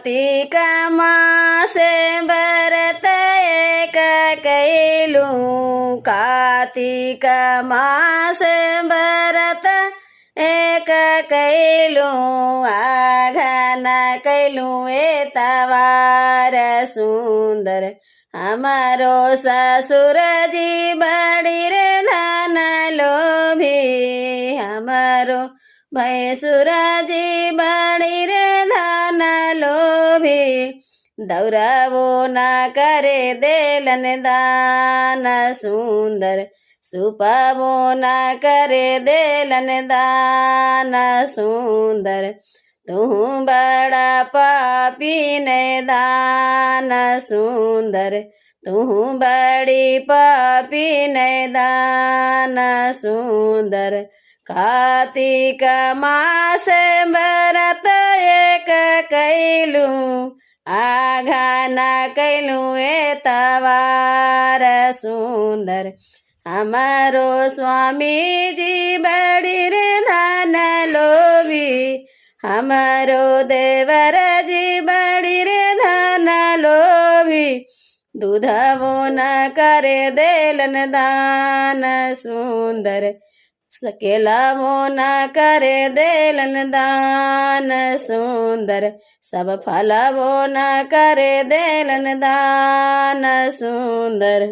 कार्तिक मासे व्रत एक कैलूं, कार्तिक मासे व्रत एक कैलूं, आघन कैलूं एतवार सुंदर। हमारो ससुर जी बड़ी रे धन लोभी, हमारो भैसुर जी बड़ी रे धन लोभी। दौड़ावो न करे देलन दान सुंदर, सुपावो न करे देलन दान सुंदर। तू बड़ा पापी ने दान सुंदर, तू बड़ी पापी ने दान सुंदर। कार्तिक मास व्रत एक कैलूं, आघन कैलूं एतवार सुंदर। हमारो स्वामी जी बड़ी रे धन लोभी, हमारो देवर जी बड़ी रे धन लोभी। दूधवो न करे देलन दान सुंदर, सकेलावो न करे देलन दान सुंदर। सब फलवो न करे देलन दान सुंदर।